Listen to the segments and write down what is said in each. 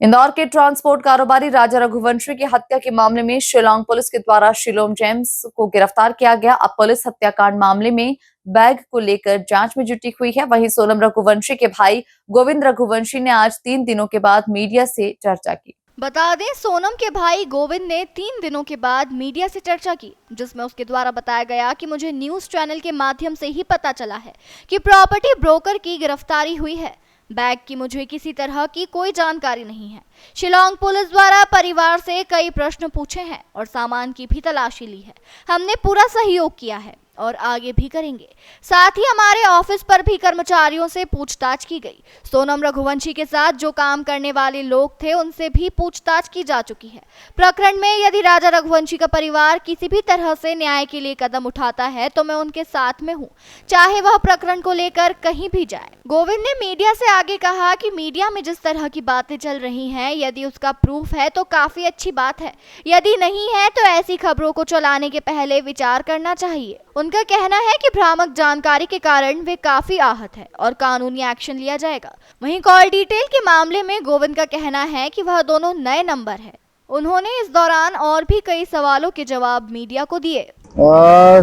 इंदौर के ट्रांसपोर्ट कारोबारी राजा रघुवंशी की हत्या के मामले में शिलांग पुलिस के द्वारा शिलोम जेम्स को गिरफ्तार किया गया। अब पुलिस हत्याकांड मामले में बैग को लेकर जांच में जुटी हुई है। वहीं सोनम रघुवंशी के भाई गोविंद रघुवंशी ने आज 3 दिनों के बाद मीडिया से चर्चा की। बता दें, सोनम के भाई गोविंद ने 3 दिनों के बाद मीडिया से चर्चा की, जिसमें उसके द्वारा बताया गया कि मुझे न्यूज चैनल के माध्यम से ही पता चला है कि प्रॉपर्टी ब्रोकर की गिरफ्तारी हुई है। बैग की मुझे किसी तरह की कोई जानकारी नहीं है। शिलांग पुलिस द्वारा परिवार से कई प्रश्न पूछे हैं और सामान की भी तलाशी ली है। हमने पूरा सहयोग किया है और आगे भी करेंगे। साथ ही हमारे ऑफिस पर भी कर्मचारियों से पूछताछ की गई। सोनम रघुवंशी के साथ जो काम करने वाले लोग थे उनसे भी पूछताछ की जा चुकी है। प्रकरण में यदि राजा रघुवंशी का परिवार किसी भी तरह से न्याय के लिए कदम उठाता है तो मैं उनके साथ में हूं, चाहे वह प्रकरण को लेकर कहीं भी जाए। गोविंद ने मीडिया से आगे कहा कि मीडिया में जिस तरह की बातें चल रही हैं, यदि उसका प्रूफ है तो काफी अच्छी बात है, यदि नहीं है तो ऐसी खबरों को चलाने के पहले विचार करना चाहिए। उनका कहना है कि भ्रामक जानकारी के कारण वे काफी आहत है और कानूनी एक्शन लिया जाएगा। वहीं कॉल डिटेल के मामले में गोविंद का कहना है कि वह दोनों नए नंबर है। उन्होंने इस दौरान और भी कई सवालों के जवाब मीडिया को दिए।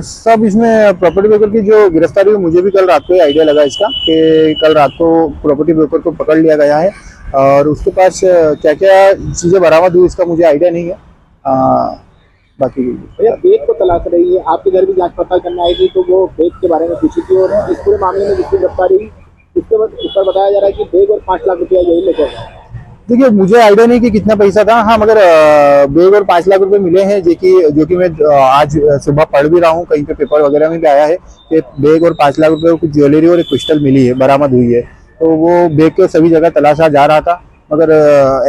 सब इसमें प्रॉपर्टी ब्रोकर की जो गिरफ्तारी हुई, मुझे भी कल रात को ही आइडिया लगा इसका कि कल रात को प्रॉपर्टी ब्रोकर को पकड़ लिया गया है और उसके पास क्या क्या चीज़ें बरामद हुई इसका मुझे आइडिया नहीं है। बाकी भैया बेग को तलाश रही है, आपके घर भी जांच पड़ताल करने आएगी तो वो बेग के बारे में पूछी थी और इस पूरे मामले में जिसकी गिरफ्तारी हुई उसके ऊपर बताया जा रहा है कि बेग और 5 लाख रुपया यही लेकर गया। देखिए, मुझे आइडिया नहीं कि कितना पैसा था। हाँ, मगर बेग और 5 लाख रुपए मिले हैं जो कि मैं आज सुबह पढ़ भी रहा हूँ, कहीं पे पेपर वगैरह में भी आया है कि बेग और 5 लाख रुपए कुछ ज्वेलरी और एक पिस्टल मिली है, बरामद हुई है। तो वो बेग के सभी जगह तलाशा जा रहा था मगर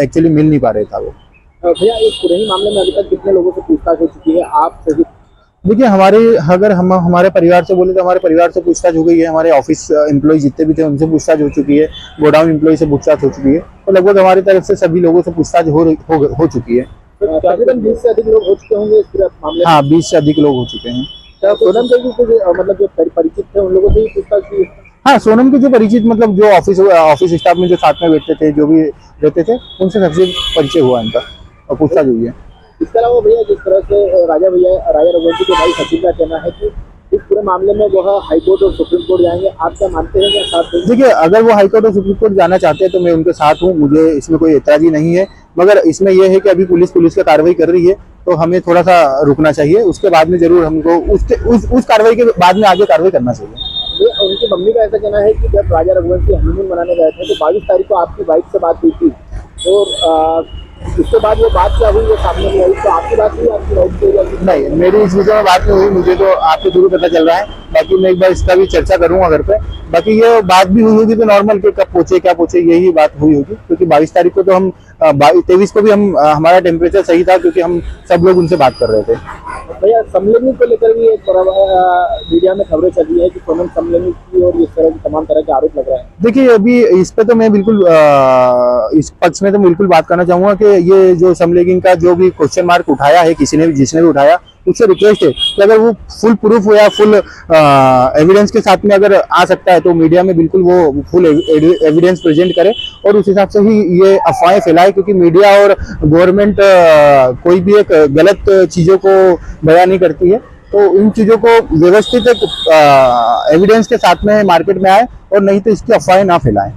एक्चुअली मिल नहीं पा रहा था वो। भैया इस पूरे ही मामले में अभी तक कितने लोगों से पूछताछ हो चुकी है? आप सही देखिए, अगर हम हमारे परिवार से बोले तो हमारे परिवार से पूछताछ हो गई है, हमारे ऑफिस एम्प्लॉय जितने भी थे उनसे पूछताछ हो चुकी है, गोडाउन एम्प्लॉय से पूछताछ हो चुकी है, तो लगभग हमारी तरफ से सभी लोगों से पूछताछ हो चुकी है। तकरीबन 20 से अधिक लोग हो चुके होंगे इस पूरे मामले में। हाँ, 20 से अधिक लोग हो चुके हैं। सोनम के भी कुछ मतलब जो परिचित थे उन लोगों से ही पूछताछ की? हाँ, सोनम के जो परिचित मतलब जो ऑफिस स्टाफ में जो साथ में बैठते थे, जो भी रहते थे, उनसे सबसे परिचय हुआ इनका और पूछताछ हुई है। इसके अलावा भैया जिस तरह से राजा रघुवंशी के भाई सचिन का कहना है कि इस पूरे मामले में वह हाईकोर्ट और सुप्रीम कोर्ट जाएंगे, आप क्या मानते हैं या साथ देंगे? देखिए, अगर वो हाईकोर्ट और सुप्रीम कोर्ट जाना चाहते हैं तो मैं उनके साथ हूँ, मुझे इसमें कोई एतराजी नहीं है। मगर इसमें यह है कि अभी पुलिस का कार्रवाई कर रही है तो हमें थोड़ा सा रुकना चाहिए, उसके बाद में जरूर हमको उस कार्रवाई के बाद में आगे कार्रवाई करना चाहिए। उनकी मम्मी का ऐसा कहना है कि जब राजा रघुवंशी हनीमून मनाने गए थे तो 22 तारीख को आपकी वाइफ से बात हुई थी और उसके बाद वो बात क्या हुई वो सामने नहीं आई, तो आपकी बात हुई आपकी वाइफ से? नहीं, मेरी इस विषय में बात नहीं हुई, मुझे तो आपके थ्रू पता चल रहा है। बाकी मैं एक बार इसका भी चर्चा करूंगा घर पे। बाकी ये बात भी हुई होगी तो नॉर्मल के कब पहुंचे क्या पहुंचे यही बात हुई होगी, क्योंकि 22 तारीख को तो हम 23 को भी हम हमारा टेम्परेचर सही था क्योंकि हम सब लोग उनसे बात कर रहे थे। भैया समलिंगी को लेकर भी एक मीडिया में खबरें चल रही है कि सोनम समलिंगी की और इस तरह की तमाम तरह के आरोप लग रहा है। देखिए, अभी इस पे तो मैं बिल्कुल इस पक्ष में तो बिल्कुल बात करना चाहूंगा कि ये जो समलिंगी का जो भी क्वेश्चन मार्क उठाया है जिसने भी उठाया, उससे रिक्वेस्ट है कि अगर वो फुल प्रूफ या फुल एविडेंस के साथ में अगर आ सकता है तो मीडिया में बिल्कुल वो फुल एविडेंस प्रेजेंट करे और उस हिसाब से ही ये अफवाहें फैलाए, क्योंकि मीडिया और गवर्नमेंट कोई भी एक गलत चीजों को बयान नहीं करती है। तो इन चीजों को व्यवस्थित एविडेंस के साथ में मार्केट में आए और नहीं तो इसकी अफवाहें ना फैलाएं।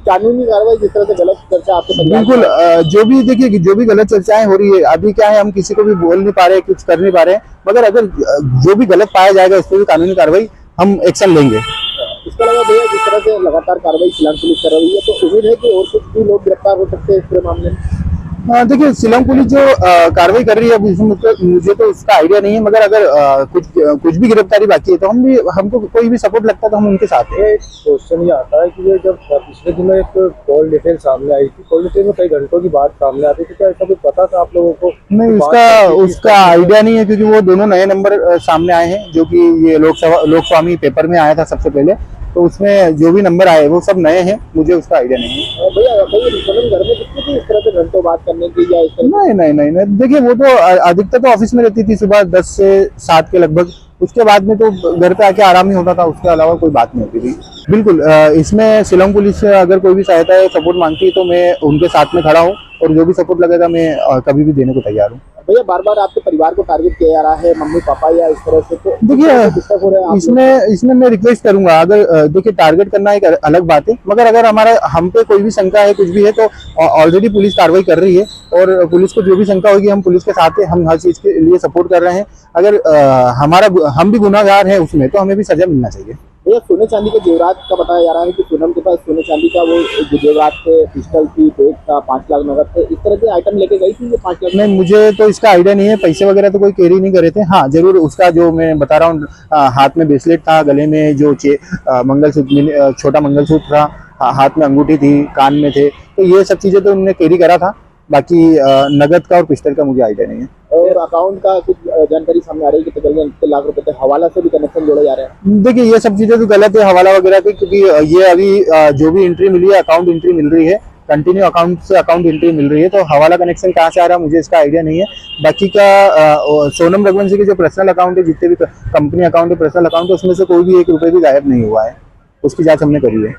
कानूनी कार्रवाई जिस तरह से गलत चर्चा आपके बिल्कुल जो भी गलत चर्चाएं हो रही है, अभी क्या है हम किसी को भी बोल नहीं पा रहे, कुछ कर नहीं पा रहे, मगर अगर जो भी गलत पाया जाएगा उस पर भी कानूनी कार्रवाई हम एक्शन लेंगे। इसके अलावा भैया जिस तरह से लगातार कार्रवाई शिलांग पुलिस कर रही है तो उम्मीद है कि और कुछ भी लोग गिरफ्तार हो सकते हैं इस पूरे मामले में? देखिए, शिलांग पुलिस जो कार्रवाई कर रही है मुझे तो उसका आइडिया नहीं है, मगर अगर कुछ भी गिरफ्तारी बाकी है तो हमको कोई भी सपोर्ट लगता है तो हम उनके साथ हैं। क्वेश्चन ये आता है कि ये जब पिछले दिनों एक कॉल डिटेल सामने आई थी, कॉल डिटेल में कई घंटों की बात सामने आती थी, क्या ऐसा कुछ पता था आप लोगों को? नहीं, उसका आइडिया नहीं है, क्योंकि वो दोनों नए नंबर सामने आए हैं, जो कि ये लोकस्वामी पेपर में आया था सबसे पहले, तो उसमें जो भी नंबर आए वो सब नए हैं, मुझे उसका आइडिया नहीं है। भैया घर में कितनी थी इस तरह से घंटों बात करने की या इस तरह? नहीं, देखिए वो तो अधिकतर तो ऑफिस में रहती थी सुबह 10 से 7 के लगभग, उसके बाद में तो घर पे आके आराम ही होता था, उसके अलावा कोई बात नहीं होती थी। बिल्कुल, इसमें शिलांग पुलिस से अगर कोई भी सहायता या सपोर्ट मांगती है तो मैं उनके साथ में खड़ा हूँ और जो भी सपोर्ट लगेगा मैं कभी भी देने को तैयार हूँ। भैया बार बार आपके परिवार को टारगेट किया जा रहा है, मम्मी पापा या इस तरह से, तो देखिए डिस्टर्ब हो रहे हैं आप लोग? इसमें मैं रिक्वेस्ट करूंगा, अगर देखिए टारगेट करना एक अलग बात है, मगर अगर हमारा हम पे कोई भी शंका है कुछ भी है तो ऑलरेडी पुलिस कार्रवाई कर रही है और पुलिस को जो भी शंका होगी हम पुलिस के साथ है, हम हर चीज के लिए सपोर्ट कर रहे हैं। अगर हम भी गुनाहगार हैं उसमें तो हमें भी सजा मिलना चाहिए। भैया सोने चांदी के जेवरात का बताया जा रहा है कि पूनम के पास सोने चांदी का वो जो जेवरात थे, पिस्टल थी, बैग था, 5 लाख नगद थे, इस तरह के आइटम लेके गई थी ये 5 लाख? नहीं, मुझे तो इसका आइडिया नहीं है, पैसे वगैरह तो कोई कैरी नहीं करे थे। हाँ जरूर उसका जो मैं बता रहा हूँ हाथ में ब्रेसलेट था, गले में जो मंगलसूत्र छोटा मंगलसूत्र था, हाथ में अंगूठी थी, कान में थे, तो ये सब चीजें तो उन्होंने कैरी करा था। बाकी नगद का और पिस्टल का मुझे आइडिया नहीं है। और अकाउंट का कुछ जानकारी सामने आ रही है कि तकरीबन लाख रुपए थे, हवाला से भी कनेक्शन जोड़े जा रहे हैं। देखिए ये सब चीजें तो गलत है, हवाला वगैरह की, क्योंकि ये अभी जो भी एंट्री मिली है अकाउंट एंट्री मिल रही है, कंटिन्यू अकाउंट से अकाउंट एंट्री मिल रही है, तो हवाला कनेक्शन कहाँ से आ रहा है मुझे इसका आइडिया नहीं है। बाकी का सोनम रघुवंशी के जो पर्सनल अकाउंट है, जितने भी कंपनी अकाउंट है, पर्सनल अकाउंट है, उसमें से कोई भी 1 रुपए भी गायब नहीं हुआ है, उसकी जांच हमने करी है।